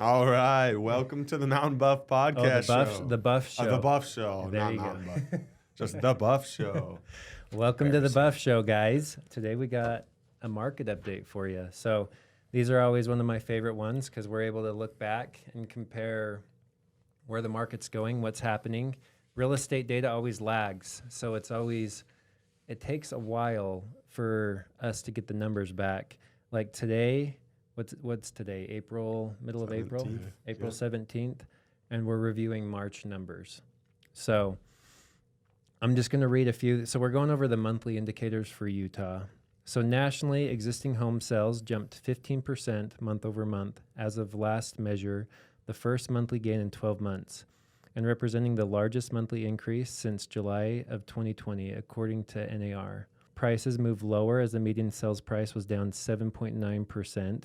All right, welcome to the Mountain Buff Podcast show. The Buff Show. The Buff Show, There not you Mountain go. Buff. Just the Buff Show. Welcome to the Buff Show, guys. Today we got a market update for you. So these are always one of my favorite ones because we're able to look back and compare where the market's going, what's happening. Real estate data always lags, so it takes a while for us to get the numbers back. Like today, what's today? Middle of April? April 17th, and we're reviewing March numbers. So I'm just going to read a few. So we're going over the monthly indicators for Utah. So nationally, existing home sales jumped 15% month over month as of last measure, the first monthly gain in 12 months, and representing the largest monthly increase since July of 2020, according to NAR. Prices moved lower as the median sales price was down 7.9%.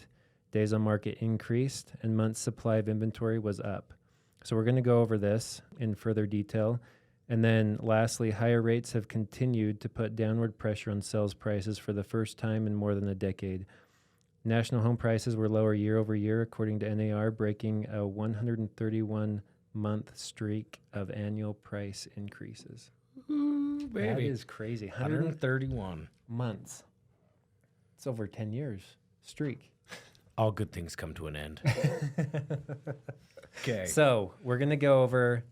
Days on market increased, and months supply of inventory was up. So we're going to go over this in further detail. And then lastly, higher rates have continued to put downward pressure on sales prices for the first time in more than a decade. National home prices were lower year over year, according to NAR, breaking a 131-month streak of annual price increases. Ooh, baby. That is crazy. 131 months. It's over 10 years streak. All good things come to an end. Okay. So we're going to go over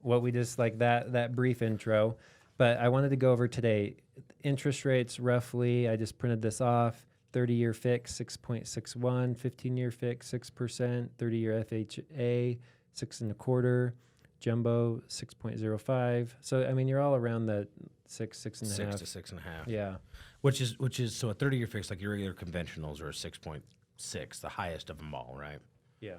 what we just like that brief intro, but I wanted to go over today interest rates roughly. I just printed this off. 30-year fix 6.61, 15-year fix 6%, 30-year FHA 6.25, jumbo 6.05. So I mean you're all around the 6.5. 6 to 6.5. Yeah. Which is so a 30-year fix like your regular conventionals are 6.6, the highest of them all, right? Yeah.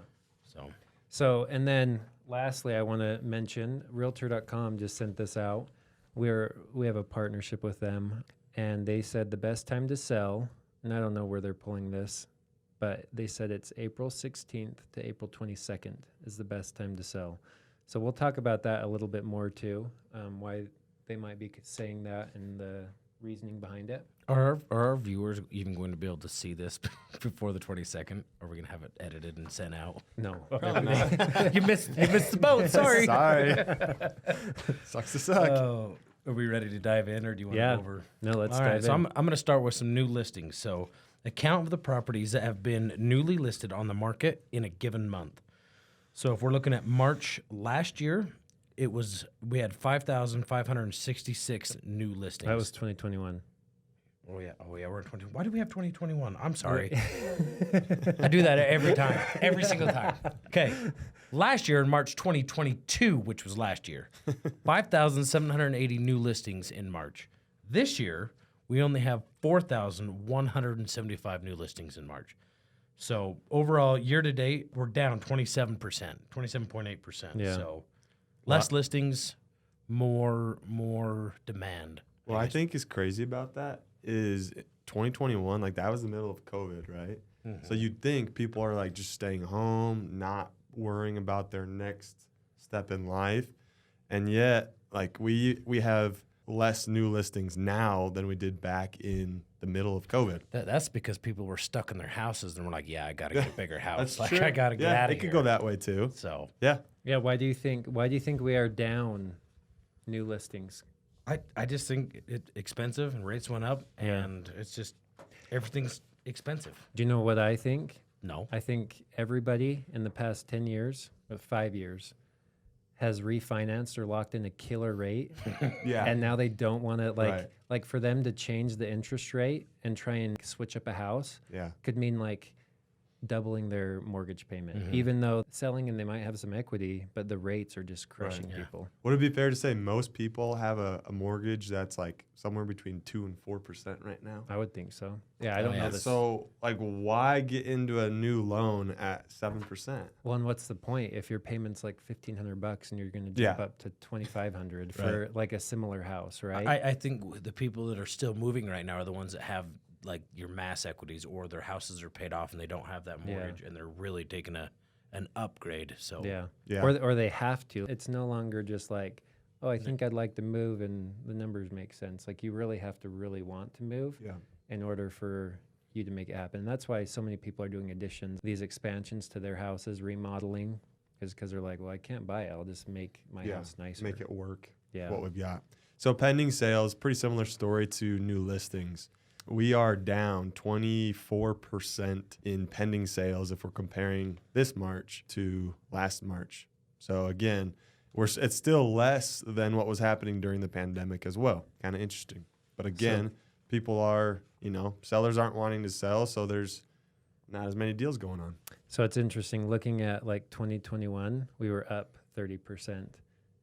So and then lastly, I want to mention Realtor.com just sent this out. We have a partnership with them, and they said the best time to sell, and I don't know where they're pulling this, but they said it's April 16th to April 22nd is the best time to sell. So we'll talk about that a little bit more too, why they might be saying that and the reasoning behind it. are our viewers even going to be able to see this before the 22nd? Are we going to have it edited and sent out? No. Probably not. You missed the boat. Sorry. Sucks to suck. Are we ready to dive in, or do you want to go over? No, let's All dive right, so in. I'm going to start with some new listings. So a count of the properties that have been newly listed on the market in a given month. So if we're looking at March last year, we had 5,566 new listings. That was 2021. Oh yeah, we're in 20. Why do we have 2021? I'm sorry. I do that every time, every single time. Okay. Last year in March 2022, which was last year, 5,780 new listings in March. This year, we only have 4,175 new listings in March. So overall, year to date, we're down 27%, 27.8%. Yeah. So less listings, more demand. What I think is crazy about that is 2021, like that was the middle of COVID, right? Mm-hmm. So you'd think people are like just staying home, not worrying about their next step in life. And yet, like we have less new listings now than we did back in the middle of COVID. That's because people were stuck in their houses and were like, yeah, I got to get a bigger house. That's like, true. I got to get out of here. It could go that way too. So Yeah. Yeah, why do you think we are down new listings? I just think it's expensive and rates went up and it's just everything's expensive. Do you know what I think? No. I think everybody in the past 10 years, or 5 years, has refinanced or locked in a killer rate. Yeah. And now they don't want to, Right. like for them to change the interest rate and try and switch up a house Yeah. could mean like doubling their mortgage payment, Mm-hmm. even though selling and they might have some equity, but the rates are just crushing people. Would it be fair to say most people have a mortgage that's like somewhere between 2 and 4% right now? I would think so. Yeah, I don't know And this. so, like, why get into a new loan at 7%? Well, and what's the point if your payment's like $1,500 and you're going to jump Yeah. up to $2,500 for like a similar house, right? I think the people that are still moving right now are the ones that have like your mass equities or their houses are paid off and they don't have that mortgage and they're really taking an upgrade. So Yeah. Or they have to. It's no longer just like, oh, I think I'd like to move and the numbers make sense. Like you really have to really want to move Yeah. in order for you to make it happen. And that's why so many people are doing additions, these expansions to their houses, remodeling, because they're like, well, I can't buy it. I'll just make my house nicer. Make it work. Yeah. What we've got. So pending sales, pretty similar story to new listings. We are down 24% in pending sales if we're comparing this March to last March. So again, it's still less than what was happening during the pandemic as well. Kind of interesting. But again, people are, sellers aren't wanting to sell, so there's not as many deals going on. So it's interesting looking at like 2021, we were up 30%.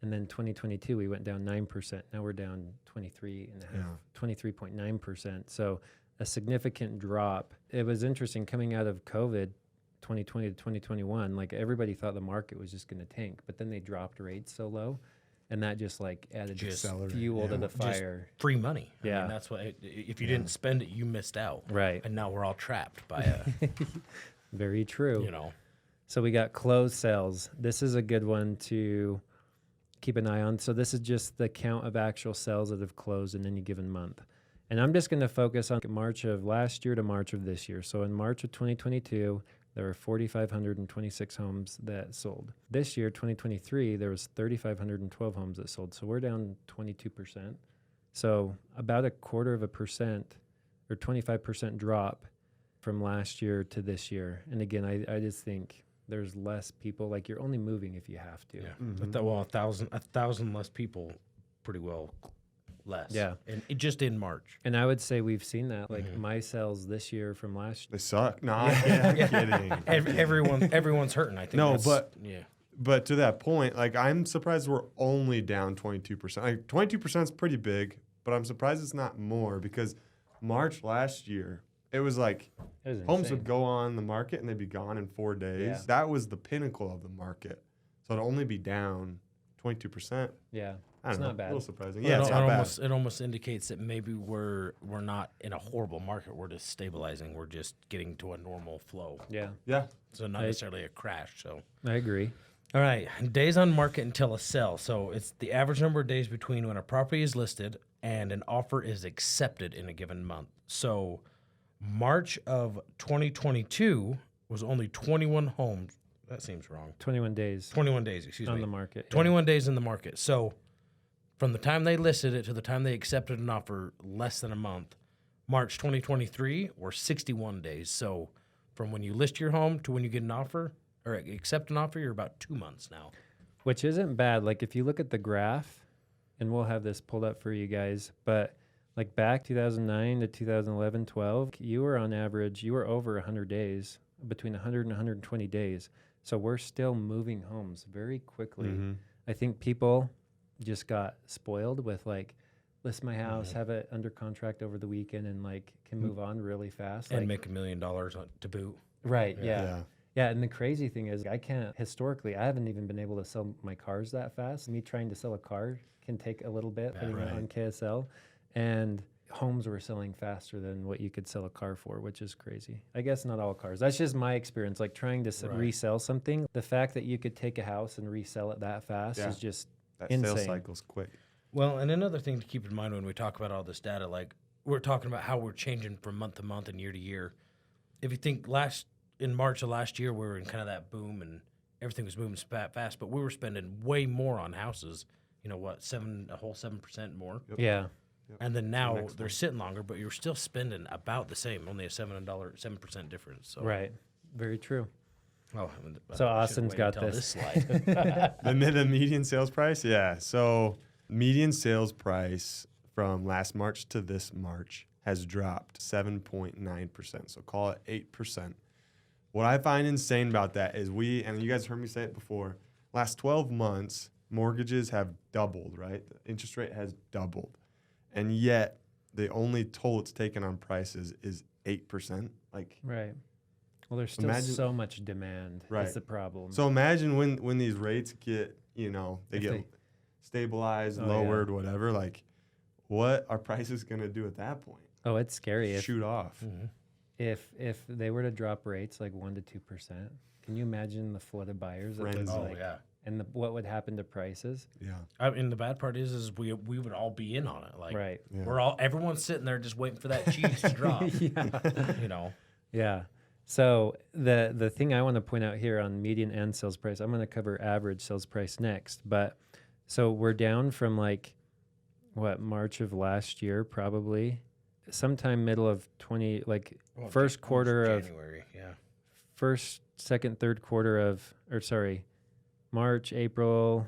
And then 2022, we went down 9%. Now we're down 23.9%. So a significant drop. It was interesting coming out of COVID, 2020 to 2021, like everybody thought the market was just going to tank, but then they dropped rates so low. And that just like added fuel to the fire. Just free money. Yeah. I mean, that's what, if you didn't spend it, you missed out. Right. And now we're all trapped by a, Very true. So we got closed sales. This is a good one to keep an eye on. So this is just the count of actual sales that have closed in any given month. And I'm just going to focus on March of last year to March of this year. So in March of 2022, there were 4,526 homes that sold. This year, 2023, there was 3,512 homes that sold. So we're down 22%. So about 1/4% or 25% drop from last year to this year. And again, I just think there's less people. Like, you're only moving if you have to. yeah. But well, 1,000 less people, pretty well less. Yeah. And just in March. And I would say we've seen that. Like my sales this year from last year. They suck. No, I'm kidding. Everyone's hurting, I think. No, yeah. But to that point, like, I'm surprised we're only down 22%. Like, 22% is pretty big, but I'm surprised it's not more, because March last year, it was like homes would go on the market and they'd be gone in 4 days. Yeah. That was the pinnacle of the market. So to only be down 22%, Yeah. I don't know, not bad. a little surprising. Well, Yeah, it's not bad. It almost indicates that maybe we're not in a horrible market. We're just stabilizing. We're just getting to a normal flow. Yeah. Yeah. So not necessarily a crash. So I agree. all right, days on market until a sell. So it's the average number of days between when a property is listed and an offer is accepted in a given month. So March of 2022 was only 21 homes. That seems wrong. 21 days 21 days, excuse me. on the market. 21 days in the market. So from the time they listed it to the time they accepted an offer, less than a month. March 2023 were 61 days. So from when you list your home to when you get an offer or accept an offer, you're about 2 months now. Which isn't bad. Like, if you look at the graph, and we'll have this pulled up for you guys, but like back 2009 to 2011, 12, you were on average, you were over 100 days, between 100 and 120 days. So we're still moving homes very quickly. I think people just got spoiled with, like, list my house, have it under contract over the weekend, and like can move on really fast. And like, make $1 million to boot. right. Yeah. And the crazy thing is, I haven't even been able to sell my cars that fast. Me trying to sell a car can take a little bit, putting it on KSL. And homes were selling faster than what you could sell a car for, which is crazy. I guess not all cars. That's just my experience. Like, trying to resell something, the fact that you could take a house and resell it that fast is just That insane. sales cycle's quick. Well, and another thing to keep in mind when we talk about all this data, like we're talking about how we're changing from month to month and year to year. If you think in March of last year, we were in kind of that boom and everything was moving fast, but we were spending way more on houses. You know what, a whole 7% more. Yeah. And then now they're sitting longer, but you're still spending about the same, only a $7% difference. So. Right. Very true. Oh, So Austin's got this. slide. The median sales price? Yeah. So median sales price from last March to this March has dropped 7.9%. So call it 8%. What I find insane about that is and you guys heard me say it before, last 12 months, mortgages have doubled, right? The interest rate has doubled. And yet the only toll it's taken on prices is 8%. Like, Right. Well, there's still so much demand. Right. That's the problem. so imagine when these rates get, get stabilized, lowered, whatever, like, what are prices going to do at that point? Oh, it's scary. Shoot off. If they were to drop rates like 1% to 2%, can you imagine the flood of buyers? That was Frenzy. Oh, like, yeah. and what would happen to prices. Yeah. I mean, the bad part is we would all be in on it. Like, Right. Yeah. everyone's sitting there just waiting for that cheese to drop. Yeah. You know. Yeah. So the thing I want to point out here on median and sales price, I'm going to cover average sales price next. But so we're down from like March of last year, probably sometime middle of 20, like Well, first quarter of January. Yeah. first, second, third quarter of, or sorry, March, April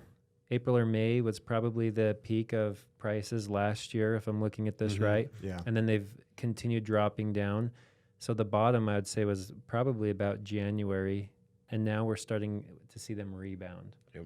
or May was probably the peak of prices last year, if I'm looking at this right. Yeah. And then they've continued dropping down. So the bottom, I would say, was probably about January, and now we're starting to see them rebound. Yep.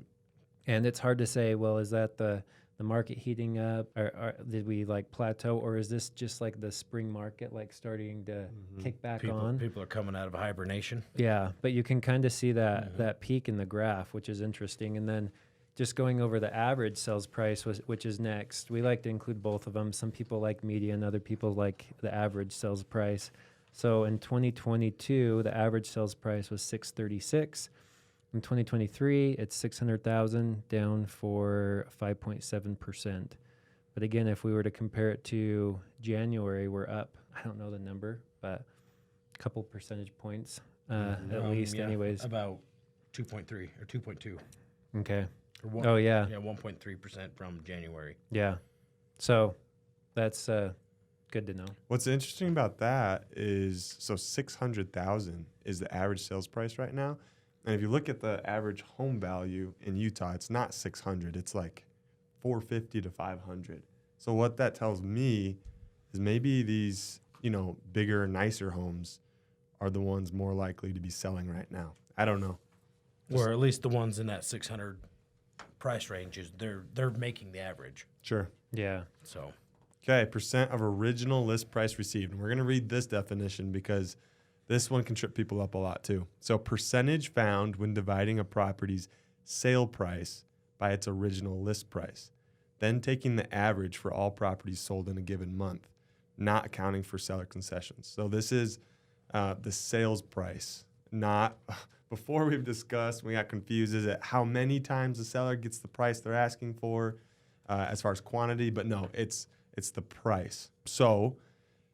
And it's hard to say, well, is that the market heating up, or did we like plateau, or is this just like the spring market like starting to kick back on? People are coming out of hibernation. Yeah, but you can kind of see that peak in the graph, which is interesting. And then just going over the average sales price, which is next. We like to include both of them. Some people like median, other people like the average sales price. So in 2022, the average sales price was $636. In 2023, it's $600,000, down for 5.7%. But again, if we were to compare it to January, we're up. I don't know the number, but a couple percentage points at least, yeah, anyways. About 2.3 or 2.2. Okay. Or one, Oh yeah. Yeah, 1.3% from January. Yeah. So that's good to know. What's interesting about that is, so 600,000 is the average sales price right now. And if you look at the average home value in Utah, it's not 600, it's like 450 to 500. So what that tells me is maybe these, bigger, nicer homes are the ones more likely to be selling right now. I don't know. Or at least the ones in that 600 price range is they're making the average. Sure. Yeah. So Okay, percent of original list price received. And we're going to read this definition because this one can trip people up a lot too. So percentage found when dividing a property's sale price by its original list price, then taking the average for all properties sold in a given month, not accounting for seller concessions. So this is the sales price, not before we've discussed, we got confused, is it how many times the seller gets the price they're asking for as far as quantity? But no, it's the price. So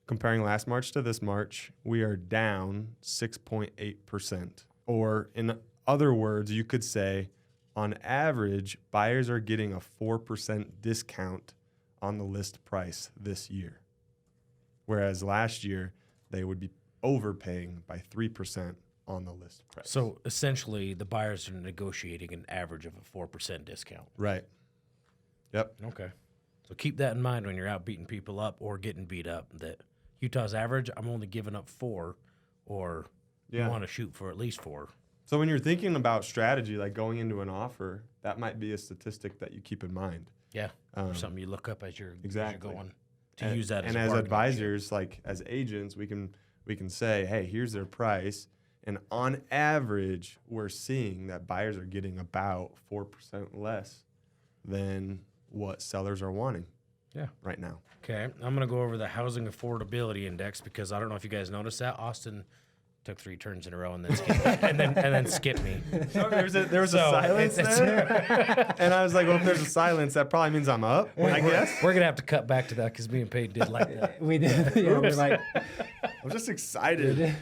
comparing last March to this March, we are down 6.8%. Or in other words, you could say on average, buyers are getting a 4% discount on the list price this year. Whereas last year, they would be overpaying by 3% on the list price. So essentially, the buyers are negotiating an average of a 4% discount. Right. Yep. Okay. So keep that in mind when you're out beating people up or getting beat up, that Utah's average, I'm only giving up 4, or you want to shoot for at least 4. So when you're thinking about strategy, like going into an offer, that might be a statistic that you keep in mind. Yeah. Or something you look up as you're Exactly. going to use that as and a as bargaining advisors, like as agents, we can say, hey, here's their price. And on average, we're seeing that buyers are getting about 4% less than what sellers are wanting right now. Okay, I'm going to go over the housing affordability index because I don't know if you guys noticed that. Austin took 3 turns in a row and then skipped, and then skipped me. So there was a silence there, and I was like, well, if there's a silence, that probably means I'm up, I guess. We're going to have to cut back to that because me and Peyton did like that. We did. Yeah, we're like, I'm just excited.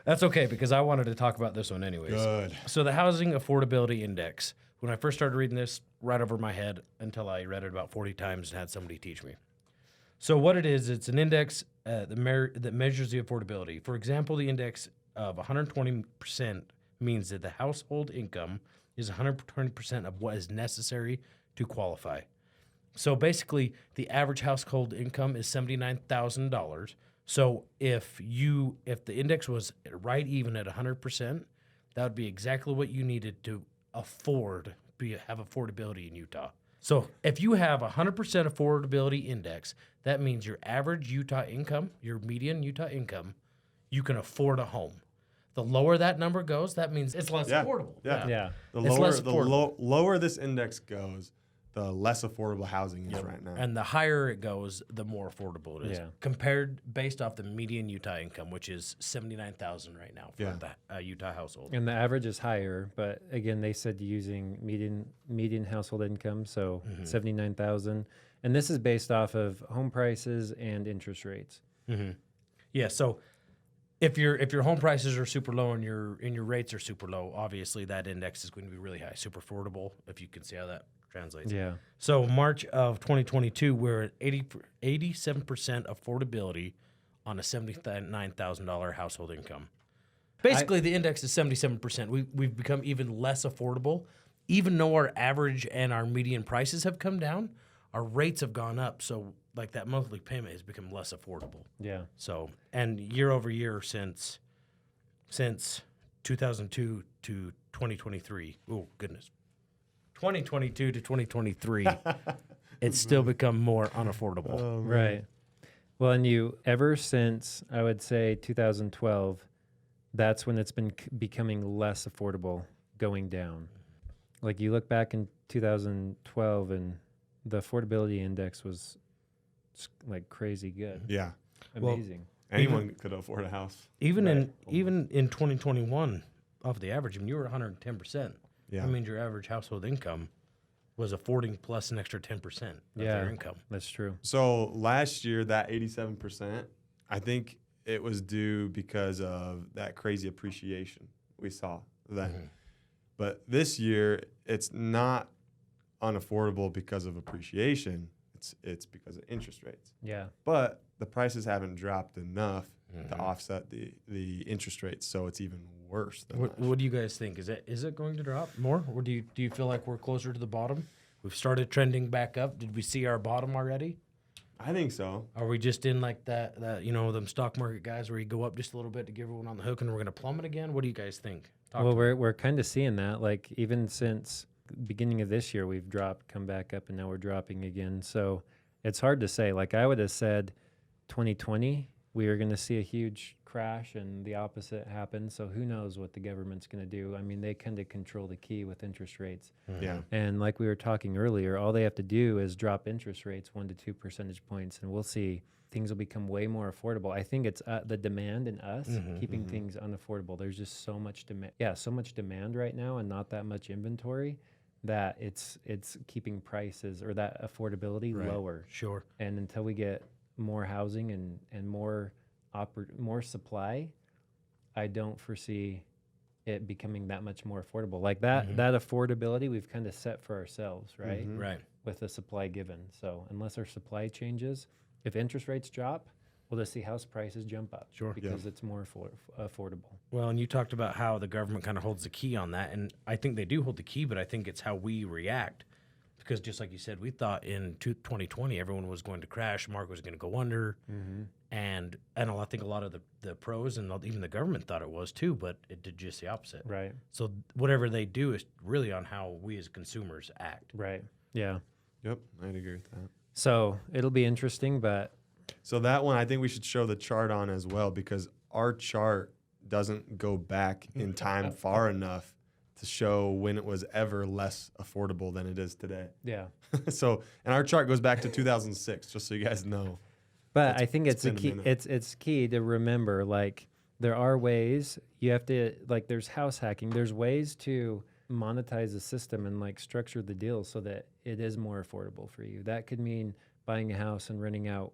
That's okay because I wanted to talk about this one anyways. Good. So the housing affordability index, when I first started reading this, right over my head until I read it about 40 times and had somebody teach me. So what it is, it's an index that measures the affordability. For example, the index of 120% means that the household income is 120% of what is necessary to qualify. So basically, the average household income is $79,000. So if the index was right even at 100%, that would be exactly what you needed to have affordability in Utah. So if you have 100% affordability index, that means your average Utah income, your median Utah income, you can afford a home. The lower that number goes, that means it's less affordable. Yeah. yeah. The It's lower less affordable. lower this index goes, the less affordable housing is right now. And the higher it goes, the more affordable it is. Yeah. Compared based off the median Utah income, which is $79,000 right now for Yeah. the Utah household. And the average is higher, but again, they said using median household income, so 79,000, and this is based off of home prices and interest rates. Yeah. So if your home prices are super low and your rates are super low, obviously that index is going to be really high, super affordable. If you can see how that translates. Yeah. So March of 2022, we're at 87% affordability on a $79,000 household income. Basically, the index is 77%. We've become even less affordable. Even though our average and our median prices have come down, our rates have gone up. So like that monthly payment has become less affordable. Yeah. So, and year over year since 2002 to 2023. Oh, goodness. 2022 to 2023, it's still become more unaffordable. Right. Well, and ever since, I would say 2012, that's when it's been becoming less affordable, going down. Like you look back in 2012 and the affordability index was like crazy good. Yeah. Amazing. Anyone could afford a house. Even Right. in 2021, off the average, I mean, you were 110%. Yeah. That means your average household income was affording plus an extra 10% of Yeah. their income. That's true. So last year, that 87%, I think it was due because of that crazy appreciation we saw then. But this year, it's not unaffordable because of appreciation. It's because of interest rates. Yeah. But the prices haven't dropped enough to offset the interest rates, so it's even worse than last year. What do you guys think? Is it going to drop more, or do you feel like we're closer to the bottom? We've started trending back up. Did we see our bottom already? I think so. Are we just in like that them stock market guys where you go up just a little bit to get everyone on the hook and we're going to plummet again? What do you guys think? Well, we're kind of seeing that. Like even since beginning of this year, we've come back up, and now we're dropping again. So it's hard to say. Like I would have said 2020, we are going to see a huge crash, and the opposite happened. So who knows what the government's going to do? I mean, they kind of control the key with interest rates. Yeah. And like we were talking earlier, all they have to do is drop interest rates 1 to 2 percentage points, and we'll see things will become way more affordable. I think it's the demand in us keeping things unaffordable. There's just so much demand. Yeah, so much demand right now, and not that much inventory, that it's keeping prices or that affordability lower. Sure. And until we get more housing and more supply, I don't foresee it becoming that much more affordable. Like that affordability we've kind of set for ourselves, right? Right. With the supply given. So unless our supply changes, if interest rates drop, we'll just see house prices jump up. Sure. Because it's more affordable. Well, and you talked about how the government kind of holds the key on that, and I think they do hold the key, but I think it's how we react. Because just like you said, we thought in 2020 everyone was going to crash, market was going to go under, and I think a lot of the pros and even the government thought it was too, but it did just the opposite. Right. So whatever they do is really on how we as consumers act. Right. Yeah. Yep, I'd agree with that. So it'll be interesting, but So that one, I think we should show the chart on as well, because our chart doesn't go back in time far enough to show when it was ever less affordable than it is today. yeah. So, and our chart goes back to 2006, just so you guys know. But I think it's a been a key. minute. It's key to remember. Like there are ways you have to like. There's house hacking. There's ways to monetize the system and like structure the deal so that it is more affordable for you. That could mean buying a house and renting out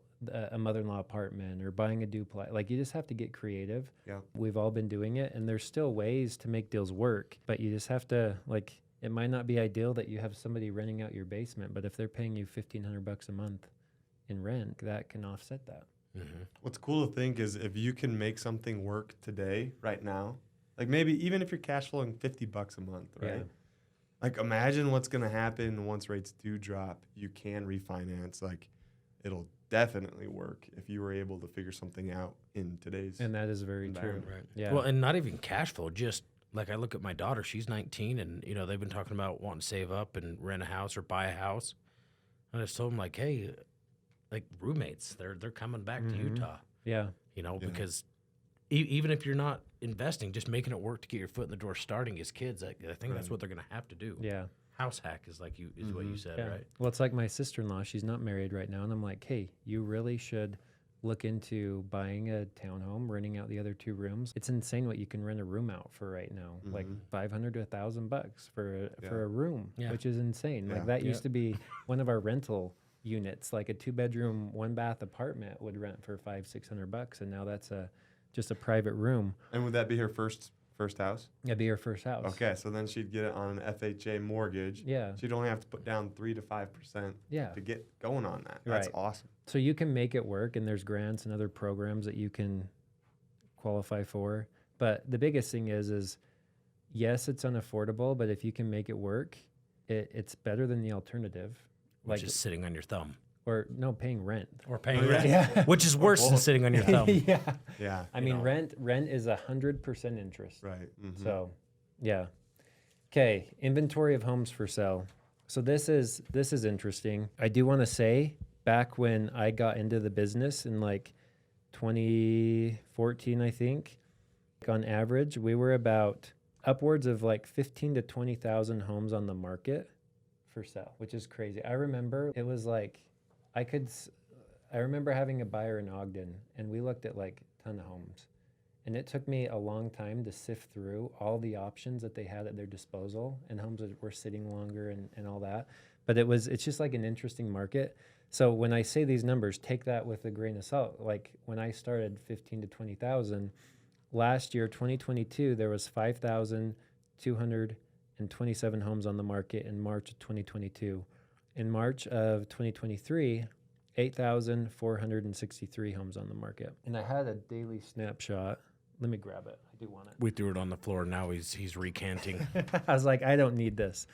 a mother-in-law apartment or buying a duplex. Like you just have to get creative. Yeah. We've all been doing it, and there's still ways to make deals work. But you just have to like. It might not be ideal that you have somebody renting out your basement, but if they're paying you $1,500 a month in rent, that can offset that. What's cool to think is if you can make something work today, right now, like maybe even if you're cash flowing $50 a month, right? Yeah. Like imagine what's going to happen once rates do drop. You can refinance. Like it'll definitely work if you were able to figure something out in today's. And that is very true. Right. Yeah. Well, and not even cash flow, just like I look at my daughter, she's 19, and they've been talking about wanting to save up and rent a house or buy a house. And I just told them like, hey, like roommates, they're coming back to Utah. Yeah. Because even if you're not investing, just making it work to get your foot in the door starting as kids, I think that's what they're going to have to do. Yeah. House hack is like is what you said, Yeah. right? Well, it's like my sister-in-law. She's not married right now, and I'm like, hey, you really should look into buying a townhome, renting out the other 2 rooms. It's insane what you can rent a room out for right now, like $500 to $1,000 for a room, which is insane. Like that used to be one of our rental units, like a 2-bedroom, 1-bath apartment would rent for $500-$600, and now that's just a private room. And would that be her first house? That'd be her first house. Okay, so then she'd get it on an FHA mortgage. Yeah. She'd only have to put down 3 to 5% to get going on that. That's awesome. So you can make it work, and there's grants and other programs that you can qualify for. But the biggest thing is yes, it's unaffordable, but if you can make it work, it's better than the alternative. Which is sitting on your thumb. Or no, paying rent. Or paying rent. Which is worse than sitting on your thumb. Yeah. I mean, rent is 100% interest. Right. So, yeah. Okay, inventory of homes for sale. So this is interesting. I do want to say, back when I got into the business in like 2014, I think, on average, we were about upwards of like 15 to 20,000 homes on the market for sale, which is crazy. I remember it was like, I remember having a buyer in Ogden, and we looked at like a ton of homes. And it took me a long time to sift through all the options that they had at their disposal, and homes that were sitting longer and all that. But it's just like an interesting market. So when I say these numbers, take that with a grain of salt. Like when I started 15 to 20,000, last year, 2022, there was 5,227 homes on the market in March of 2022. In March of 2023, 8,463 homes on the market. And I had a daily snapshot. Let me grab it. I do want it. We threw it on the floor. Now he's recanting. I was like, I don't need this.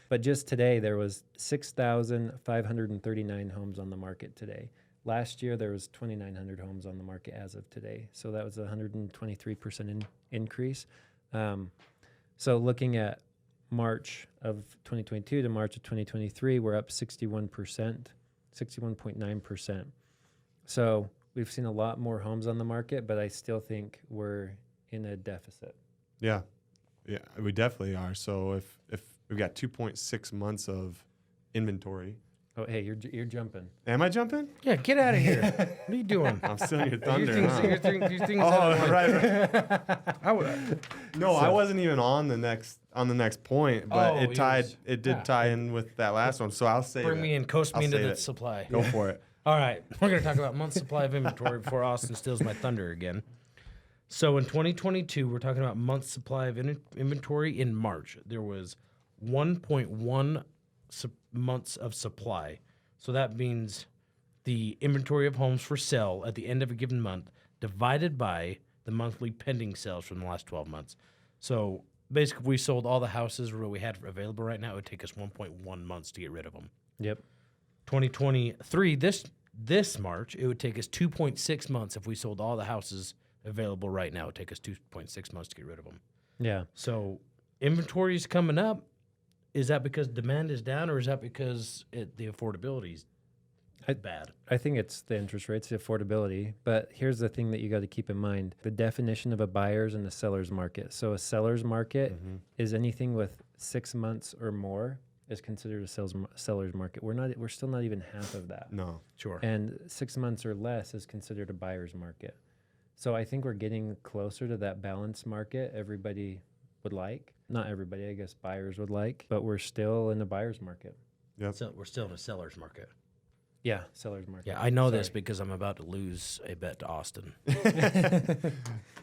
But just today, there was 6,539 homes on the market today. Last year, there was 2,900 homes on the market as of today. So that was a 123% increase. So looking at March of 2022 to March of 2023, we're up 61%, 61.9%. So we've seen a lot more homes on the market, but I still think we're in a deficit. Yeah, we definitely are. So if we've got 2.6 months of inventory. Oh, hey, you're jumping. Am I jumping? Yeah, get out of here. What are you doing? I'm stealing your thunder. Your things Oh, right. No, So- I wasn't even on the next point, but it did tie in with that last one. So I'll say Bring me in, coast me I'll into save the it. supply. Go for it. All right, we're going to talk about month's supply of inventory before Austin steals my thunder again. So in 2022, we're talking about month's supply of inventory in March. There was 1.1 months of supply. So that means the inventory of homes for sale at the end of a given month divided by the monthly pending sales from the last 12 months. So basically, if we sold all the houses where we had available right now, it would take us 1.1 months to get rid of them. Yep. 2023, this March, it would take us 2.6 months if we sold all the houses available right now. It would take us 2.6 months to get rid of them. Yeah. So inventory is coming up. Is that because demand is down, or is that because the affordability is bad? I think it's the interest rates, the affordability. But here's the thing that you got to keep in mind: the definition of a buyer's and a seller's market. So a seller's market is anything with 6 months or more is considered a seller's market. We're still not even half of that. No. Sure. And 6 months or less is considered a buyer's market. So I think we're getting closer to that balanced market everybody would like. Not everybody, I guess buyers would like, but we're still in a buyer's market. Yep. So we're still in a seller's market. Yeah, seller's market. Yeah, I know this because I'm about to lose a bet to Austin.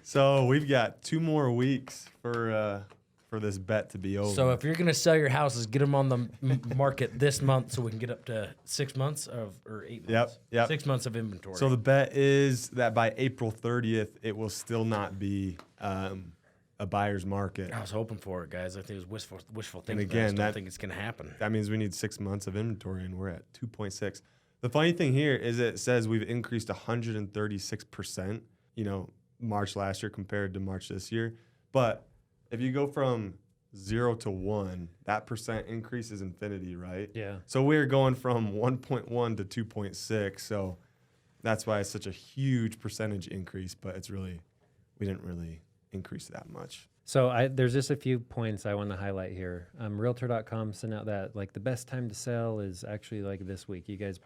So we've got 2 more weeks for this bet to be over. So if you're going to sell your houses, get them on the market this month so we can get up to 6 months or 8 months. Yep. 6 months of inventory. So the bet is that by April 30th, it will still not be a buyer's market. I was hoping for it, guys. I think it was wishful thinking. again, I just don't that- think it's going to happen. That means we need 6 months of inventory, and we're at 2.6. The funny thing here is it says we've increased 136%, March last year compared to March this year. But if you go from 0 to 1, that percent increase is infinity, right? Yeah. So we're going from 1.1 to 2.6. So that's why it's such a huge percentage increase, but we didn't really increase that much. So there's just a few points I want to highlight here. Realtor.com sent out that like the best time to sell is actually like this week. You guys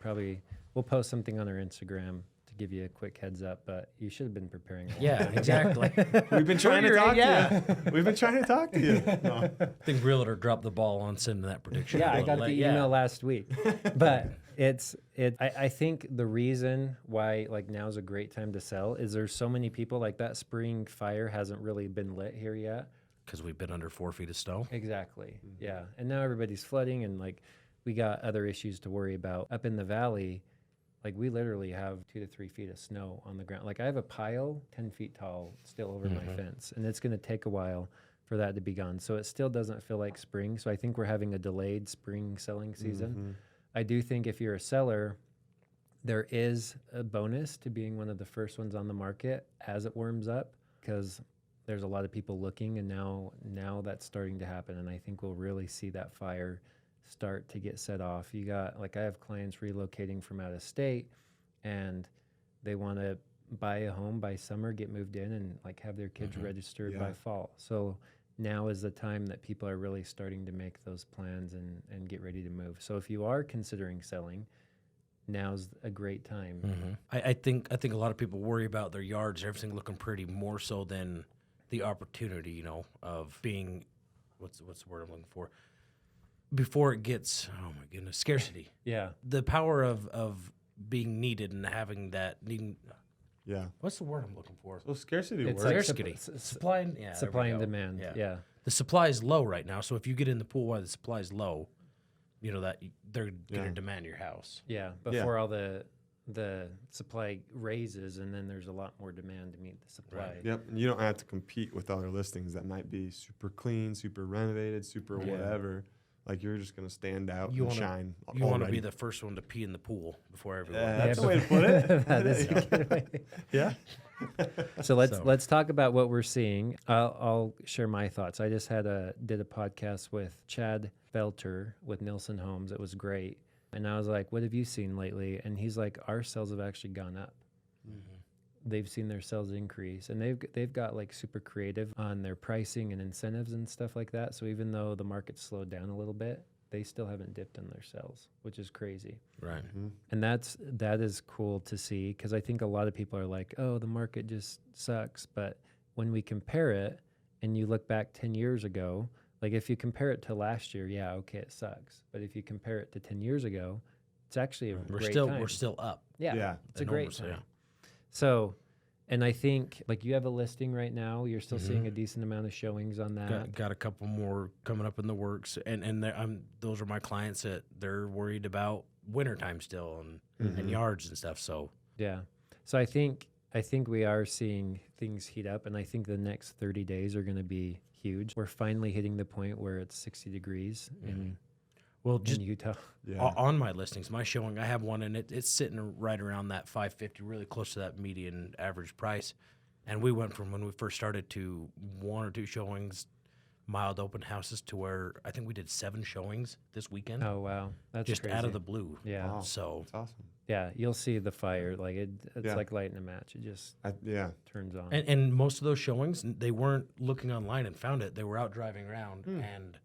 we'll post something on our Instagram to give you a quick heads up, but you should have been preparing. Yeah, exactly. We've been trying to talk yeah. to you. We've been trying to talk to you. No. I think Realtor dropped the ball on sending that prediction. Yeah, a I little got the late. email last week, but I think the reason why like now's a great time to sell is there's so many people like that spring fire hasn't really been lit here yet. Because we've been under 4 feet of snow. Exactly. Yeah. And now everybody's flooding and like we got other issues to worry about. Up in the valley, like we literally have 2 to 3 feet of snow on the ground. Like I have a pile 10 feet tall still over my fence, and it's going to take a while for that to be gone. So it still doesn't feel like spring. So I think we're having a delayed spring selling season. I do think if you're a seller, there is a bonus to being one of the first ones on the market as it warms up, because there's a lot of people looking, and now that's starting to happen. And I think we'll really see that fire start to get set off. You got, like, I have clients relocating from out of state, and they want to buy a home by summer, get moved in, and like have their kids registered by fall. So now is the time that people are really starting to make those plans and get ready to move. So if you are considering selling, now's a great time. I think a lot of people worry about their yards, everything looking pretty, more so than the opportunity, you know, of being, what's the word I'm looking for? Before it gets, oh my goodness, scarcity. Yeah. The power of being needed and having that needing. Yeah. What's the word I'm looking for? So scarcity It's works. like Scarcity. Supply and, yeah, there we supply and go. demand. Yeah. The supply is low right now, so if you get in the pool while the supply is low, you know that they're going to demand your house. Yeah. Before all the supply raises, and then there's a lot more demand to meet the supply. Right. Yep. And you don't have to compete with other listings that might be super clean, super renovated, super whatever. Like you're just going to stand out and shine. You want to be the first one to pee in the pool before everyone. That's the way to put it. That is a good way. Yeah. So let's talk about what we're seeing. I'll share my thoughts. I just did a podcast with Chad Felter with Nielsen Homes. It was great. And I was like, what have you seen lately? And he's like, our sales have actually gone up. They've seen their sales increase, and they've got like super creative on their pricing and incentives and stuff like that. So even though the market slowed down a little bit, they still haven't dipped in their sales, which is crazy. Right. And that is cool to see, because I think a lot of people are like, oh, the market just sucks. But when we compare it and you look back 10 years ago, like if you compare it to last year, yeah, okay, it sucks. But if you compare it to 10 years ago, it's actually a great time. We're still up. Yeah. It's a great time. Yeah. So, and I think like you have a listing right now, you're still seeing a decent amount of showings on that. Got a couple more coming up in the works, and those are my clients that they're worried about wintertime still and yards and stuff. So Yeah. So I think we are seeing things heat up, and I think the next 30 days are going to be huge. We're finally hitting the point where it's 60 degrees in Utah. Yeah. on my listings, my showing, I have one, and it's sitting right around that 550, really close to that median average price. And we went from when we first started to 1 or 2 showings, mild open houses, to where I think we did 7 showings this weekend. Oh, wow. That's just crazy. out of the blue. Yeah. Wow. So That's awesome. Yeah. You'll see the fire. Like it's like lighting a match. It just turns on. and most of those showings, they weren't looking online and found it. They were out driving around and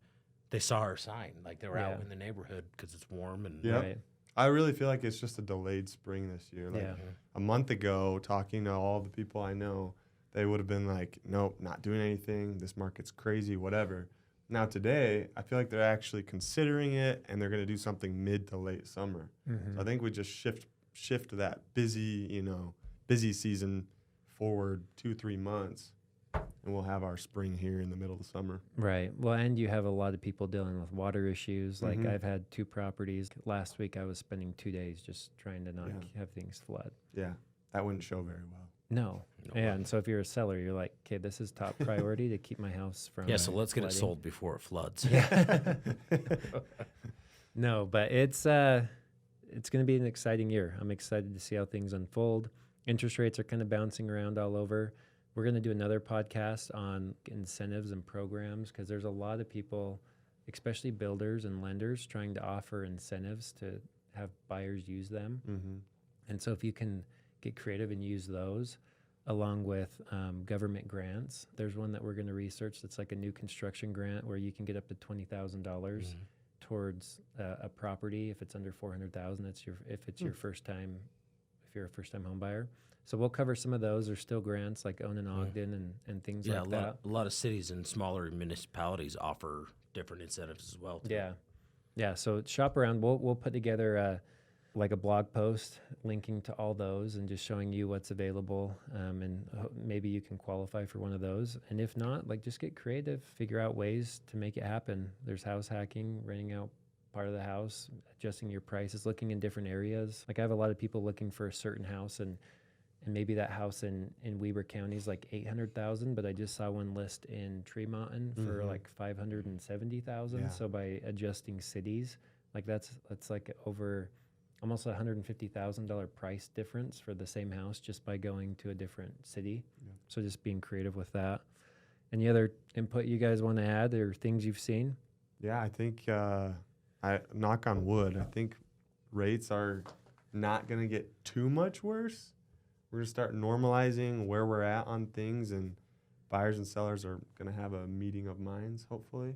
they saw our sign. Like they were out in the neighborhood because it's warm and Right. I really feel like it's just a delayed spring this year. Like a month ago, talking to all the people I know, they would have been like, nope, not doing anything. This market's crazy, whatever. Now today, I feel like they're actually considering it, and they're going to do something mid to late summer. So I think we just shift that busy season forward 2-3 months, and we'll have our spring here in the middle of the summer. Right. Well, and you have a lot of people dealing with water issues. Like I've had 2 properties. Last week I was spending 2 days just trying to not have things flood. Yeah, that wouldn't show very well. No. And so if you're a seller, you're like, okay, this is top priority to keep my house from so let's get it flooding. sold before it floods. No, but it's going to be an exciting year. I'm excited to see how things unfold. Interest rates are kind of bouncing around all over. We're going to do another podcast on incentives and programs, because there's a lot of people, especially builders and lenders, trying to offer incentives to have buyers use them. And so if you can get creative and use those, along with government grants. There's one that we're going to research that's like a new construction grant where you can get up to $20,000 towards a property if it's under 400,000. That's if it's your first time, if you're a first time home buyer. So we'll cover some of those. There's still grants like Own in Ogden and things like that. A lot of cities and smaller municipalities offer different incentives as well, too. Yeah. So shop around. We'll put together like a blog post linking to all those and just showing you what's available. And maybe you can qualify for one of those. And if not, like just get creative, figure out ways to make it happen. There's house hacking, renting out part of the house, adjusting your prices, looking in different areas. Like I have a lot of people looking for a certain house and maybe that house in Weber County is like 800,000, but I just saw one list in Tremonton for like 570,000. Yeah. So by adjusting cities, like that's like over almost $150,000 price difference for the same house just by going to a different city. Yeah. So just being creative with that. Any other input you guys want to add or things you've seen? Yeah, I think I knock on wood. I think rates are not going to get too much worse. We're going to start normalizing where we're at on things, and buyers and sellers are going to have a meeting of minds, hopefully.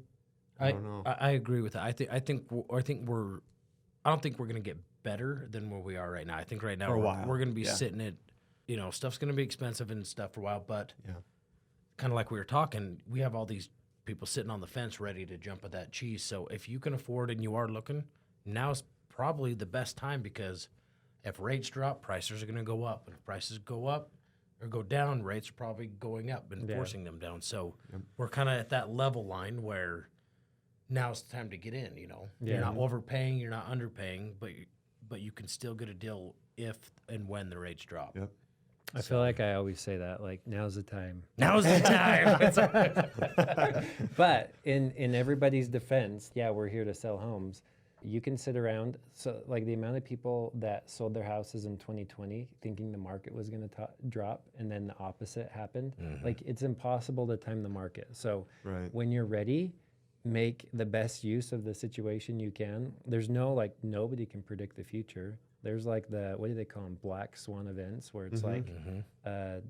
I don't know. I agree with that. I don't think we're going to get better than where we are right now. I think right now we're going to be sitting at, stuff's going to be expensive and stuff for a while, but kind of like we were talking, we have all these people sitting on the fence ready to jump at that cheese. So if you can afford and you are looking, now's probably the best time, because if rates drop, prices are going to go up. And if prices go up or go down, rates are probably going up and forcing them down. So we're kind of at that level line where now's the time to get in, You're not overpaying, you're not underpaying, but you can still get a deal if and when the rates drop. Yep. I feel like I always say that, like, now's the time. Now's the time. But in everybody's defense, we're here to sell homes. You can sit around. So, like, the amount of people that sold their houses in 2020 thinking the market was going to drop, and then the opposite happened. Like, it's impossible to time the market. So when you're ready, make the best use of the situation you can. There's no, like, nobody can predict the future. There's like what do they call them? Black swan events, where it's like a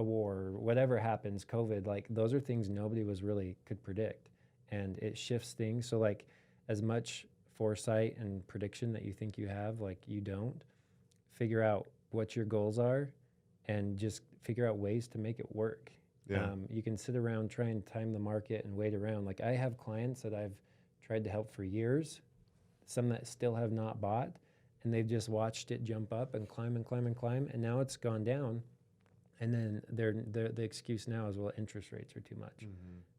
war, whatever happens, COVID, like those are things nobody could predict. And it shifts things. So like as much foresight and prediction that you think you have, like you don't, figure out what your goals are and just figure out ways to make it work. Yeah. You can sit around, try and time the market and wait around. Like I have clients that I've tried to help for years, some that still have not bought, and they've just watched it jump up and climb and climb and climb, and now it's gone down. And then the excuse now is, well, interest rates are too much.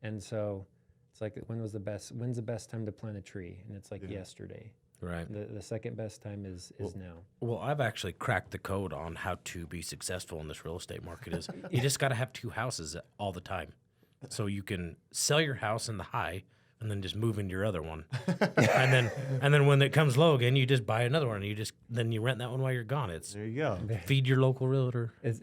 And so it's like, when's the best time to plant a tree? And it's like yesterday. Right. The second best time is now. Well, I've actually cracked the code on how to be successful in this real estate market. Is you just got to have two houses all the time, so you can sell your house in the high and then just move into your other one, and then when it comes low again, you just buy another one. And then you rent that one while you're gone. It's There you go. feed your local realtor. That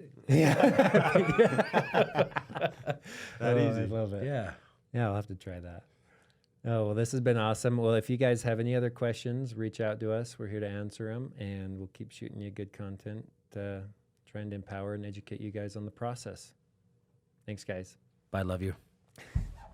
easy. I love it. Yeah. Yeah, I'll have to try that. Oh, well, this has been awesome. Well, if you guys have any other questions, reach out to us. We're here to answer them, and we'll keep shooting you good content, trying to empower and educate you guys on the process. Thanks, guys. Bye. Love you.